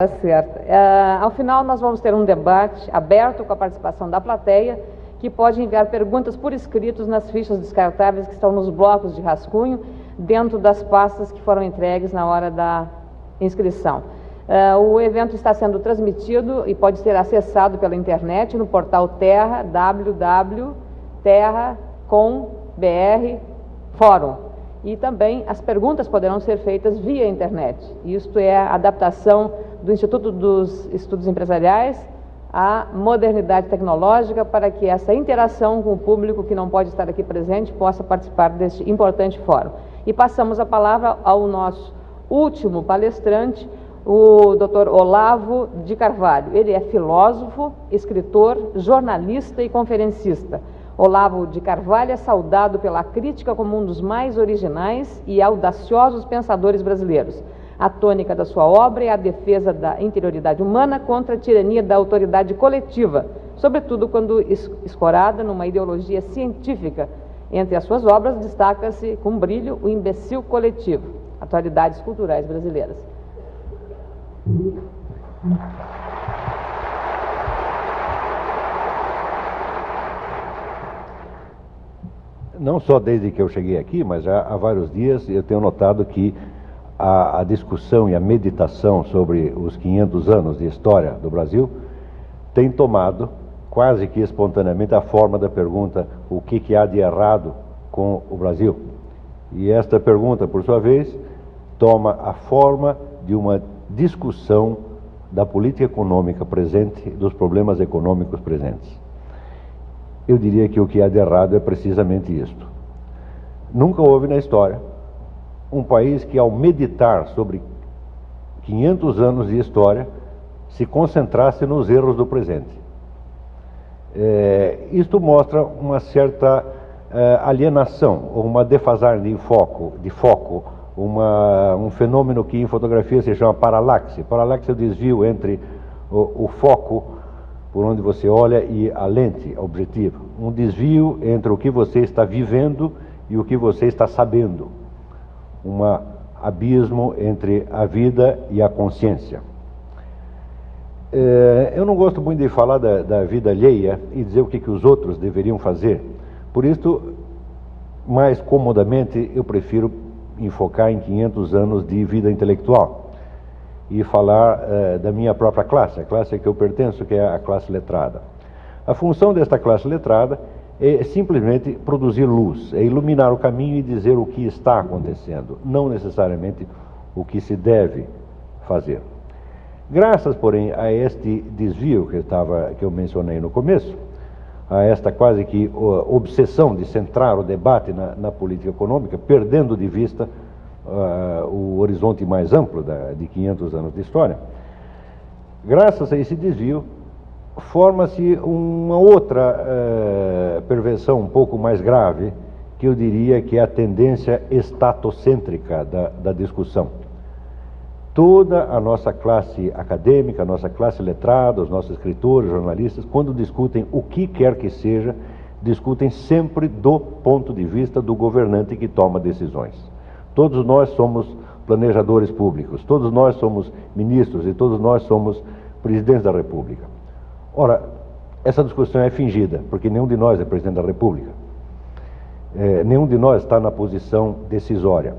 Tá certo. Ao final, nós vamos ter um debate aberto com a participação da plateia, que pode enviar perguntas por escritos nas fichas descartáveis que estão nos blocos de rascunho, dentro das pastas que foram entregues na hora da inscrição. O evento está sendo transmitido e pode ser acessado pela internet no portal Terra, www.terra.com.br Fórum. E também as perguntas poderão ser feitas via internet. Isto é a adaptação do Instituto dos Estudos Empresariais à modernidade tecnológica, para que essa interação com o público que não pode estar aqui presente possa participar deste importante fórum. E passamos a palavra ao nosso último palestrante, o Dr. Olavo de Carvalho. Ele é filósofo, escritor, jornalista e conferencista. Olavo de Carvalho é saudado pela crítica como um dos mais originais e audaciosos pensadores brasileiros. A tônica da sua obra é a defesa da interioridade humana contra a tirania da autoridade coletiva, sobretudo quando escorada numa ideologia científica. Entre as suas obras destaca-se com brilho o imbecil coletivo, atualidades culturais brasileiras. Não só desde que eu cheguei aqui, mas já há vários dias eu tenho notado que a discussão e a meditação sobre os 500 anos de história do Brasil tem tomado, quase que espontaneamente, a forma da pergunta: o que há de errado com o Brasil? E esta pergunta, por sua vez, toma a forma de uma discussão da política econômica presente, dos problemas econômicos presentes. Eu diria que o que há de errado é precisamente isto. Nunca houve na história um país que, ao meditar sobre 500 anos de história, se concentrasse nos erros do presente. Isto mostra uma certa alienação, ou uma defasagem de foco, um fenômeno que em fotografia se chama paralaxe. Paralaxe é o desvio entre o foco por onde você olha e a lente objetiva. Um desvio entre o que você está vivendo e o que você está sabendo. Um abismo entre a vida e a consciência. Eu não gosto muito de falar da vida alheia e dizer o que os outros deveriam fazer. Por isso, mais comodamente, eu prefiro enfocar em 500 anos de vida intelectual e falar da minha própria classe, a classe a que eu pertenço, que é a classe letrada. A função desta classe letrada é simplesmente produzir luz, é iluminar o caminho e dizer o que está acontecendo, não necessariamente o que se deve fazer. Graças, porém, a este desvio que eu mencionei no começo, a esta quase que obsessão de centrar o debate na política econômica, perdendo de vista o horizonte mais amplo de 500 anos de história, graças a esse desvio, forma-se uma outra perversão um pouco mais grave, que eu diria que é a tendência estatocêntrica da discussão. Toda a nossa classe acadêmica, a nossa classe letrada, os nossos escritores, jornalistas, quando discutem o que quer que seja, discutem sempre do ponto de vista do governante que toma decisões. Todos nós somos planejadores públicos, todos nós somos ministros e todos nós somos presidentes da República. Ora, essa discussão é fingida, porque nenhum de nós é presidente da República. Nenhum de nós está na posição decisória.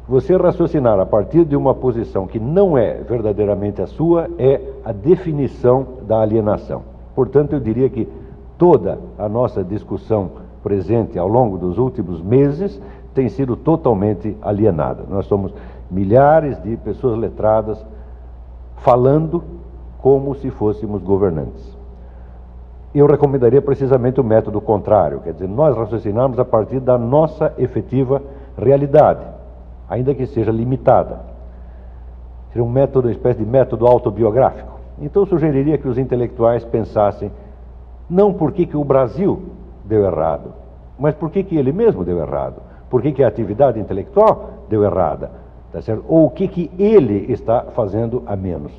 Você raciocinar a partir de uma posição que não é verdadeiramente a sua é a definição da alienação. Portanto, eu diria que toda a nossa discussão presente ao longo dos últimos meses tem sido totalmente alienada. Nós somos milhares de pessoas letradas falando como se fôssemos governantes. Eu recomendaria precisamente o método contrário, quer dizer, nós raciocinarmos a partir da nossa efetiva realidade, ainda que seja limitada. Seria uma espécie de método autobiográfico. Então eu sugeriria que os intelectuais pensassem não por que o Brasil deu errado, mas por que ele mesmo deu errado. Por que a atividade intelectual deu errada, tá certo? Ou o que ele está fazendo a menos.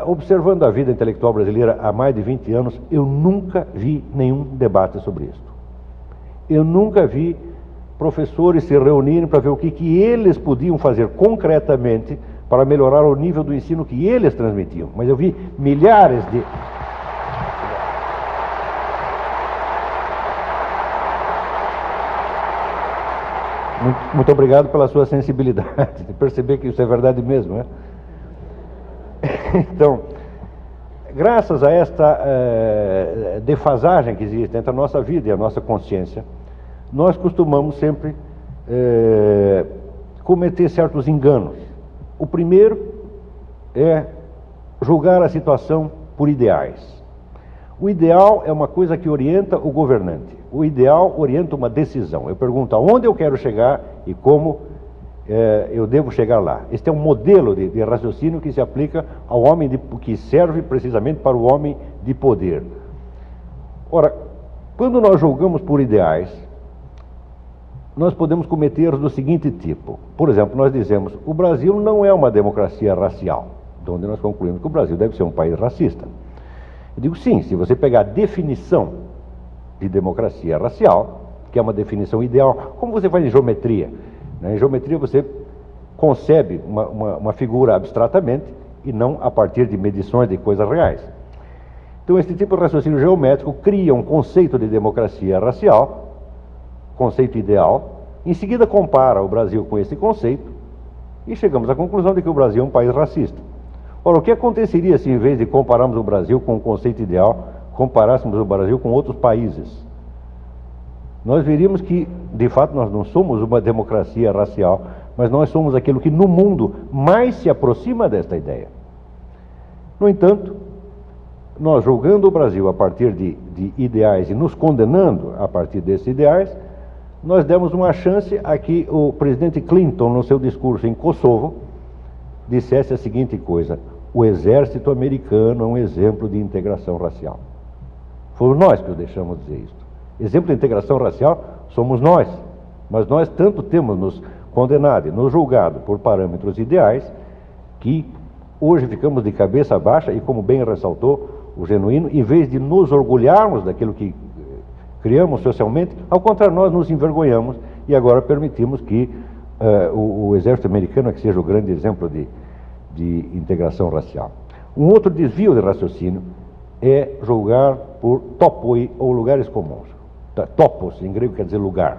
Observando a vida intelectual brasileira há mais de 20 anos, eu nunca vi nenhum debate sobre isso. Eu nunca vi professores se reunirem para ver o que eles podiam fazer concretamente para melhorar o nível do ensino que eles transmitiam. Mas eu vi milhares de... Muito obrigado pela sua sensibilidade, de perceber que isso é verdade mesmo, né? Então, graças a esta defasagem que existe entre a nossa vida e a nossa consciência, nós costumamos sempre cometer certos enganos. O primeiro é julgar a situação por ideais. O ideal é uma coisa que orienta o governante. O ideal orienta uma decisão. Eu pergunto aonde eu quero chegar e como eu devo chegar lá. Este é um modelo de raciocínio que se aplica ao homem, que serve precisamente para o homem de poder. Ora, quando nós julgamos por ideais, nós podemos cometer erros do seguinte tipo. Por exemplo, nós dizemos, o Brasil não é uma democracia racial, de onde nós concluímos que o Brasil deve ser um país racista. Eu digo sim, se você pegar a definição de democracia racial, que é uma definição ideal, como você faz em geometria. Em geometria você concebe uma figura abstratamente e não a partir de medições de coisas reais. Então, esse tipo de raciocínio geométrico cria um conceito de democracia racial, conceito ideal, em seguida compara o Brasil com esse conceito e chegamos à conclusão de que o Brasil é um país racista. Ora, o que aconteceria se, em vez de compararmos o Brasil com o conceito ideal, comparássemos o Brasil com outros países? Nós veríamos que, de fato, nós não somos uma democracia racial, mas nós somos aquilo que no mundo mais se aproxima desta ideia. No entanto, nós julgando o Brasil a partir de ideais e nos condenando a partir desses ideais, nós demos uma chance a que o presidente Clinton, no seu discurso em Kosovo, dissesse a seguinte coisa: o exército americano é um exemplo de integração racial. Fomos nós que o deixamos dizer isso. Exemplo de integração racial somos nós, mas nós tanto temos nos condenado e nos julgado por parâmetros ideais que hoje ficamos de cabeça baixa e, como bem ressaltou o Genuíno, em vez de nos orgulharmos daquilo que criamos socialmente, ao contrário, nós nos envergonhamos e agora permitimos que o exército americano é que seja o grande exemplo de integração racial. Um outro desvio de raciocínio é julgar por topoi, ou lugares comuns. Topos, em grego, quer dizer lugar.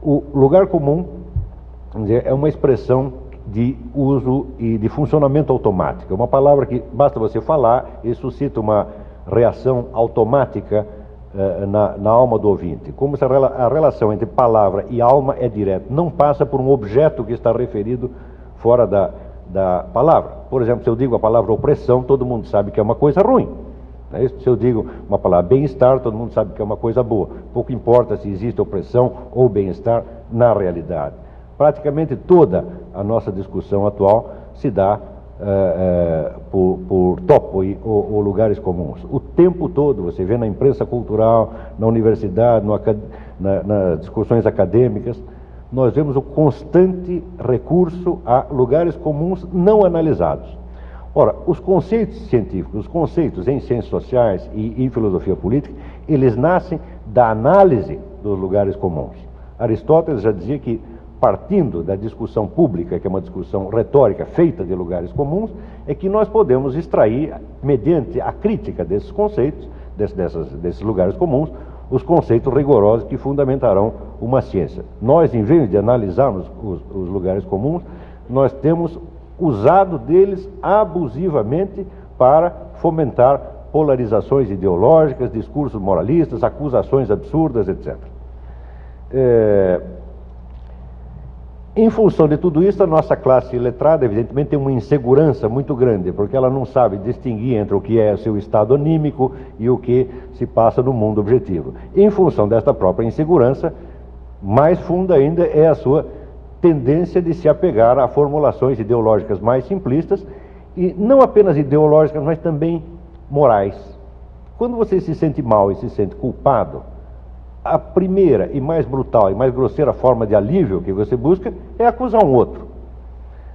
O lugar comum, vamos dizer, é uma expressão de uso e de funcionamento automático. É uma palavra que basta você falar e suscita uma reação automática na alma do ouvinte. Como se a relação entre palavra e alma é direta, não passa por um objeto que está referido fora da palavra. Por exemplo, se eu digo a palavra opressão, todo mundo sabe que é uma coisa ruim. Se eu digo uma palavra bem-estar, todo mundo sabe que é uma coisa boa. Pouco importa se existe opressão ou bem-estar na realidade. Praticamente toda a nossa discussão atual se dá por topoi ou lugares comuns. O tempo todo, você vê na imprensa cultural, na universidade, nas discussões acadêmicas, nós vemos o constante recurso a lugares comuns não analisados. Ora, os conceitos científicos, os conceitos em ciências sociais e em filosofia política, eles nascem da análise dos lugares comuns. Aristóteles já dizia que, partindo da discussão pública, que é uma discussão retórica feita de lugares comuns, é que nós podemos extrair, mediante a crítica desses conceitos, desses lugares comuns, os conceitos rigorosos que fundamentarão uma ciência. Nós, em vez de analisarmos os lugares comuns, nós temos usado deles abusivamente para fomentar polarizações ideológicas, discursos moralistas, acusações absurdas, etc. Em função de tudo isso, a nossa classe letrada, evidentemente, tem uma insegurança muito grande, porque ela não sabe distinguir entre o que é o seu estado anímico e o que se passa no mundo objetivo. Em função desta própria insegurança, mais funda ainda é a sua tendência de se apegar a formulações ideológicas mais simplistas, e não apenas ideológicas, mas também morais. Quando você se sente mal e se sente culpado, a primeira e mais brutal e mais grosseira forma de alívio que você busca é acusar um outro.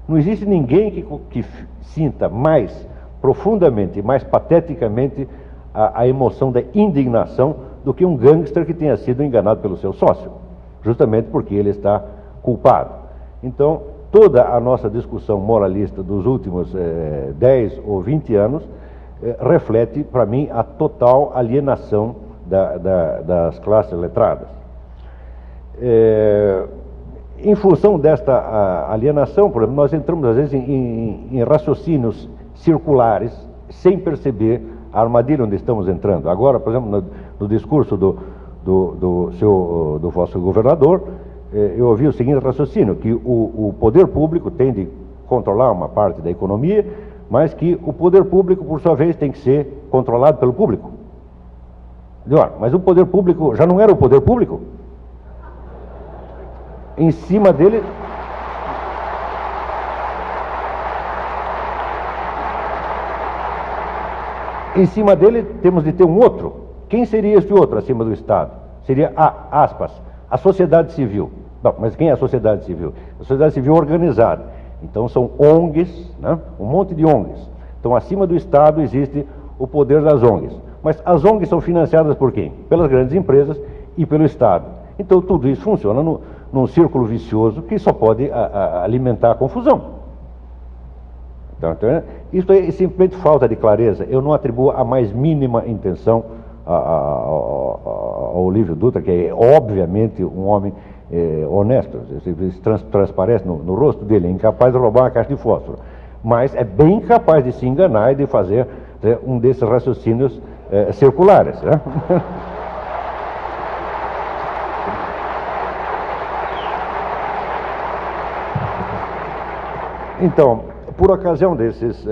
Não existe ninguém que sinta mais profundamente e mais pateticamente a emoção da indignação do que um gangster que tenha sido enganado pelo seu sócio, justamente porque ele está culpado. Então, toda a nossa discussão moralista dos últimos 10 ou 20 anos reflete, para mim, a total alienação das classes letradas. Em função desta alienação, por exemplo, nós entramos às vezes em raciocínios circulares sem perceber a armadilha onde estamos entrando. Agora, por exemplo, no discurso do vosso governador, eu ouvi o seguinte raciocínio, que o poder público tem de controlar uma parte da economia, mas que o poder público, por sua vez, tem que ser controlado pelo público. Mas o poder público já não era o poder público? Em cima dele... Em cima dele temos de ter um outro. Quem seria este outro acima do Estado? Seria, aspas, a sociedade civil. Não, mas quem é a sociedade civil? A sociedade civil organizada. Então são ONGs, né? Um monte de ONGs. Então acima do Estado existe o poder das ONGs. Mas as ONGs são financiadas por quem? Pelas grandes empresas e pelo Estado. Então tudo isso funciona num círculo vicioso que só pode alimentar a confusão. Então, isso é simplesmente falta de clareza. Eu não atribuo a mais mínima intenção ao Olívio Dutra, que é obviamente um homem honesto. Isso transparece no rosto dele, é incapaz de roubar uma caixa de fósforo. Mas é bem capaz de se enganar e de fazer um desses raciocínios circulares. Né? Então, por ocasião desses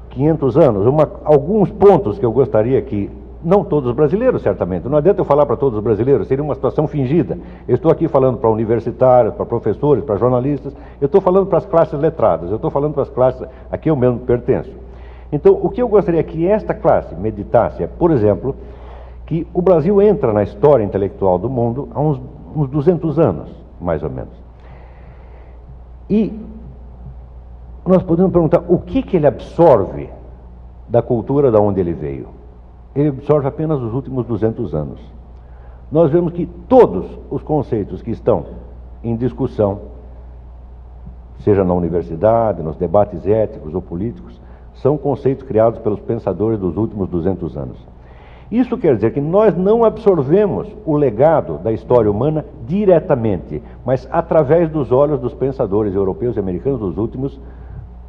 500 anos, alguns pontos que eu gostaria que, não todos os brasileiros certamente, não adianta eu falar para todos os brasileiros, seria uma situação fingida. Eu estou aqui falando para universitários, para professores, para jornalistas, eu estou falando para as classes letradas, eu estou falando para as classes a que eu mesmo pertenço. Então, o que eu gostaria que esta classe meditasse é, por exemplo, que o Brasil entra na história intelectual do mundo há uns 200 anos, mais ou menos. E nós podemos perguntar o que ele absorve da cultura da onde ele veio. Ele absorve apenas os últimos 200 anos. Nós vemos que todos os conceitos que estão em discussão, seja na universidade, nos debates éticos ou políticos, são conceitos criados pelos pensadores dos últimos 200 anos. Isso quer dizer que nós não absorvemos o legado da história humana diretamente, mas através dos olhos dos pensadores europeus e americanos dos últimos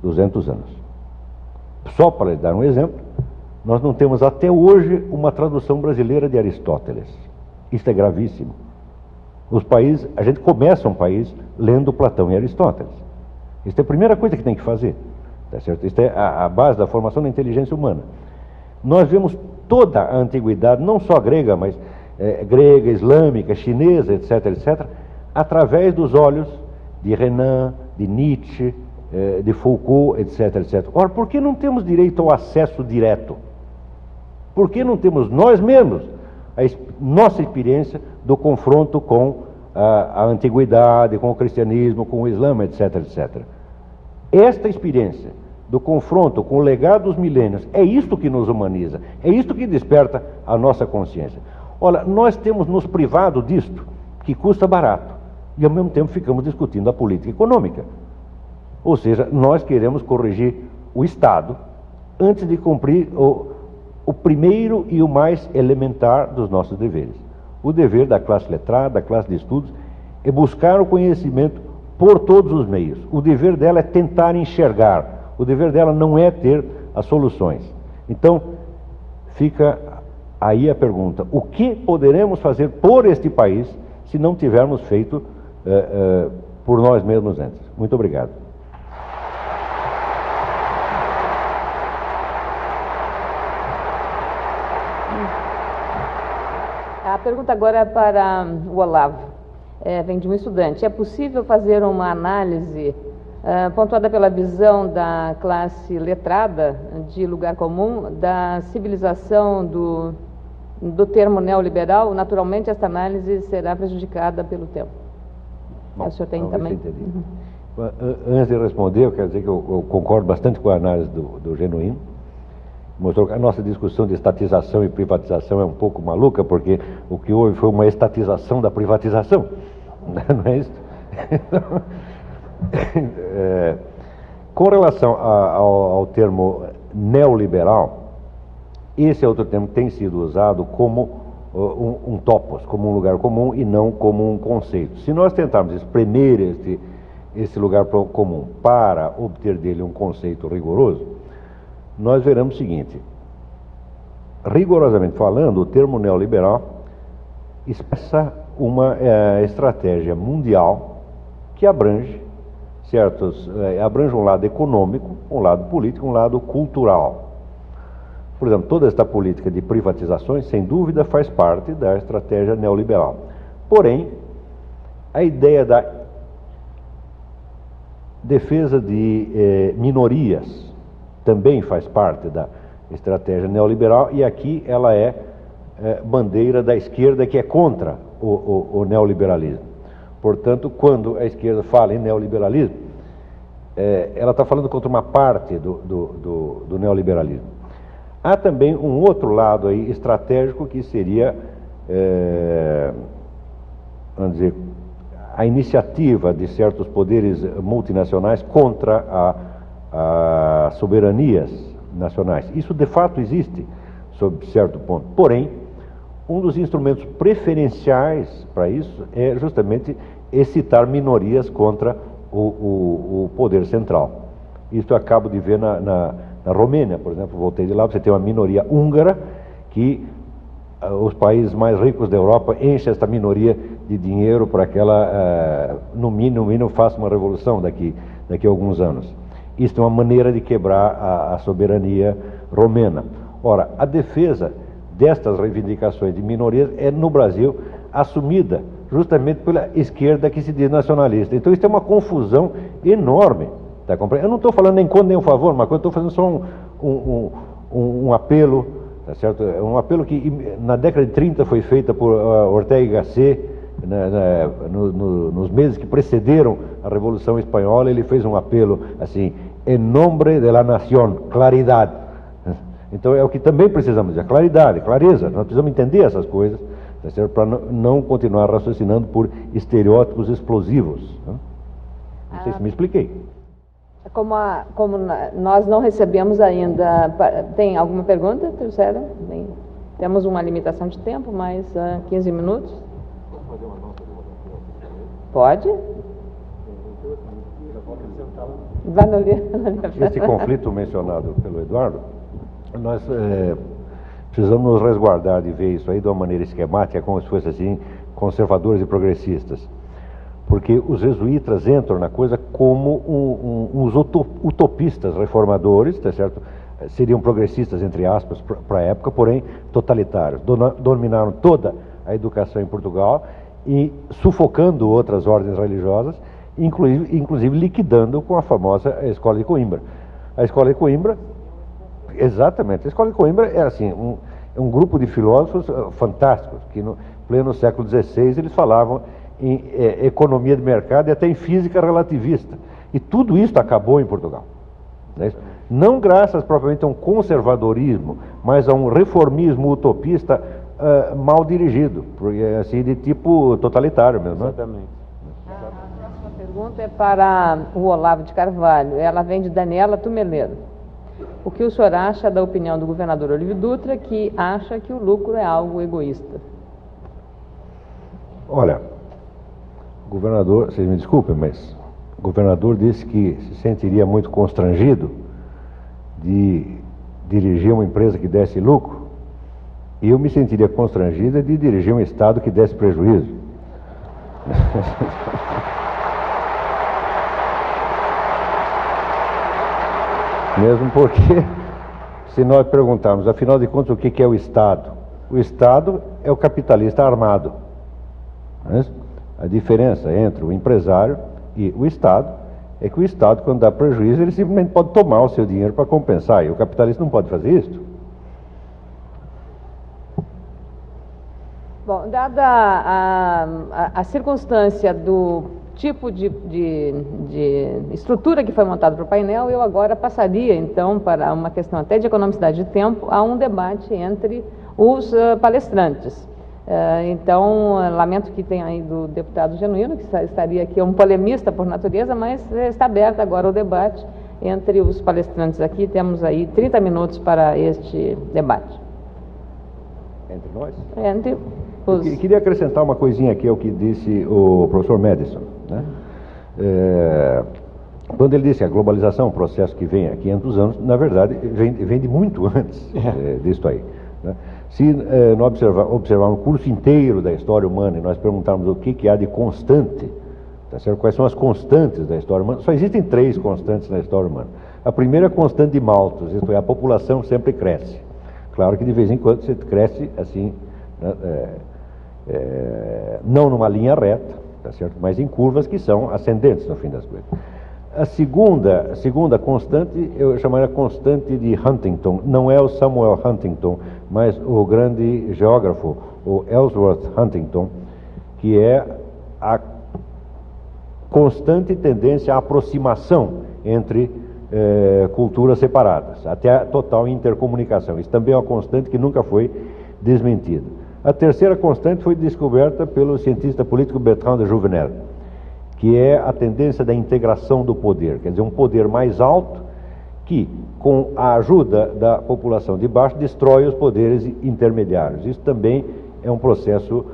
200 anos. Só para lhe dar um exemplo, nós não temos até hoje uma tradução brasileira de Aristóteles. Isso é gravíssimo. A gente começa um país lendo Platão e Aristóteles. Isso é a primeira coisa que tem que fazer. Tá certo? Isso é a base da formação da inteligência humana. Nós vemos toda a antiguidade, não só grega, mas grega, islâmica, chinesa, etc., etc., através dos olhos de Renan, de Nietzsche, de Foucault, etc., etc. Ora, por que não temos direito ao acesso direto? Por que não temos nós mesmos a nossa experiência do confronto com a antiguidade, com o cristianismo, com o islã, etc., etc.? Esta experiência do confronto com o legado dos milênios é isto que nos humaniza, é isto que desperta a nossa consciência. Olha, nós temos nos privado disto, que custa barato, e ao mesmo tempo ficamos discutindo a política econômica. Ou seja, nós queremos corrigir o Estado antes de cumprir o primeiro e o mais elementar dos nossos deveres. O dever da classe letrada, da classe de estudos, é buscar o conhecimento por todos os meios. O dever dela é tentar enxergar. O dever dela não é ter as soluções. Então, fica aí a pergunta: o que poderemos fazer por este país se não tivermos feito por nós mesmos antes? Muito obrigado. A pergunta agora é para o Olavo. Vem de um estudante. É possível fazer uma análise pontuada pela visão da classe letrada, de lugar comum, da civilização do termo neoliberal? Naturalmente, esta análise será prejudicada pelo tempo. Bom, o senhor tem também? Antes de responder, eu quero dizer que eu concordo bastante com a análise do Genuíno. Mostrou que a nossa discussão de estatização e privatização é um pouco maluca, porque o que houve foi uma estatização da privatização. Não é isso? Com relação ao termo neoliberal, esse é outro termo que tem sido usado como um topos, como um lugar comum e não como um conceito. Se nós tentarmos espremer esse lugar comum para obter dele um conceito rigoroso, nós veremos o seguinte: rigorosamente falando, o termo neoliberal expressa uma estratégia mundial que abrange abrange um lado econômico, um lado político, um lado cultural. Por exemplo, toda esta política de privatizações, sem dúvida, faz parte da estratégia neoliberal. Porém, a ideia da defesa de minorias também faz parte da estratégia neoliberal, e aqui ela é bandeira da esquerda, que é contra o neoliberalismo. Portanto, quando a esquerda fala em neoliberalismo, ela está falando contra uma parte do neoliberalismo. Há também um outro lado aí estratégico, que seria, vamos dizer, a iniciativa de certos poderes multinacionais contra as soberanias nacionais. Isso de fato existe, sob certo ponto. Porém, um dos instrumentos preferenciais para isso é justamente excitar minorias contra o poder central. Isso eu acabo de ver na Romênia, por exemplo. Voltei de lá, você tem uma minoria húngara que os países mais ricos da Europa enchem esta minoria de dinheiro para que ela, no mínimo, faça uma revolução daqui a alguns anos. Isso é uma maneira de quebrar a soberania romena. Ora, a defesa destas reivindicações de minorias é, no Brasil, assumida justamente pela esquerda que se diz nacionalista. Então isso é uma confusão enorme. Tá? Eu não estou falando nem contra nem a favor, mas eu estou fazendo só um apelo, tá certo? Um apelo que na década de 30 foi feita por Ortega y Gasset, nos meses que precederam a Revolução Espanhola. Ele fez um apelo assim: em nome de la nación, claridade. Então é o que também precisamos dizer: claridade, clareza. Nós precisamos entender essas coisas, tá certo? Para não continuar raciocinando por estereótipos explosivos. Não sei se me expliquei. Como nós não recebemos ainda... Tem alguma pergunta, terceira? Bem, temos uma limitação de tempo, mais 15 minutos. Posso fazer uma nota? Pode? Vai no livro. Esse conflito mencionado pelo Eduardo, nós precisamos nos resguardar de ver isso aí de uma maneira esquemática, como se fosse assim, conservadores e progressistas. Porque os jesuítas entram na coisa como uns utopistas reformadores, tá certo? Seriam progressistas, entre aspas, para a época, porém totalitários. Dominaram toda a educação em Portugal e sufocando outras ordens religiosas, inclusive liquidando com a famosa Escola de Coimbra. A Escola de Coimbra, exatamente, a Escola de Coimbra era assim, um grupo de filósofos fantásticos, que no pleno século XVI eles falavam em economia de mercado e até em física relativista. E tudo isso acabou em Portugal. Não graças propriamente a um conservadorismo, mas a um reformismo utopista mal dirigido, porque assim, de tipo totalitário mesmo. Exatamente. A próxima pergunta é para o Olavo de Carvalho. Ela vem de Daniela Tumeleiro. O que o senhor acha da opinião do governador Olívio Dutra, que acha que o lucro é algo egoísta? Olha, o governador, vocês me desculpem, mas o governador disse que se sentiria muito constrangido de dirigir uma empresa que desse lucro, e eu me sentiria constrangida de dirigir um Estado que desse prejuízo. Mesmo porque, se nós perguntarmos, afinal de contas, o que é o Estado? O Estado é o capitalista armado. Não é isso? A diferença entre o empresário e o Estado é que o Estado, quando dá prejuízo, ele simplesmente pode tomar o seu dinheiro para compensar, e o capitalista não pode fazer isso. Bom, dada a circunstância do tipo de estrutura que foi montada para o painel, eu agora passaria, então, para uma questão até de economicidade de tempo, a um debate entre os palestrantes. Então, lamento que tenha ido o deputado Genuíno, que estaria aqui, é um polemista por natureza, mas está aberto agora o debate entre os palestrantes aqui. Temos aí 30 minutos para este debate. Entre nós? Entre os... Eu queria acrescentar uma coisinha aqui ao que disse o professor Madison, né? Quando ele disse que a globalização é um processo que vem há 500 anos, na verdade, vem de muito antes disso aí, né? Se nós observarmos o curso inteiro da história humana e nós perguntarmos o que há de constante, tá certo? Quais são as constantes da história humana, só existem 3 constantes na história humana. A primeira é a constante de Malthus, isto é, a população sempre cresce. Claro que de vez em quando você cresce assim, né, não numa linha reta, tá certo? Mas em curvas que são ascendentes no fim das coisas. A segunda constante, eu chamaria constante de Huntington, não é o Samuel Huntington, mas o grande geógrafo, o Ellsworth Huntington, que é a constante tendência à aproximação entre culturas separadas, até a total intercomunicação. Isso também é uma constante que nunca foi desmentida. A terceira constante foi descoberta pelo cientista político Bertrand de Jouvenel, que é a tendência da integração do poder, quer dizer, um poder mais alto que, com a ajuda da população de baixo, destrói os poderes intermediários. Isso também é um processo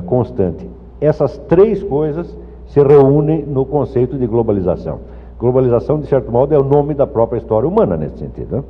constante. Essas 3 coisas se reúnem no conceito de globalização. Globalização, de certo modo, é o nome da própria história humana nesse sentido, né?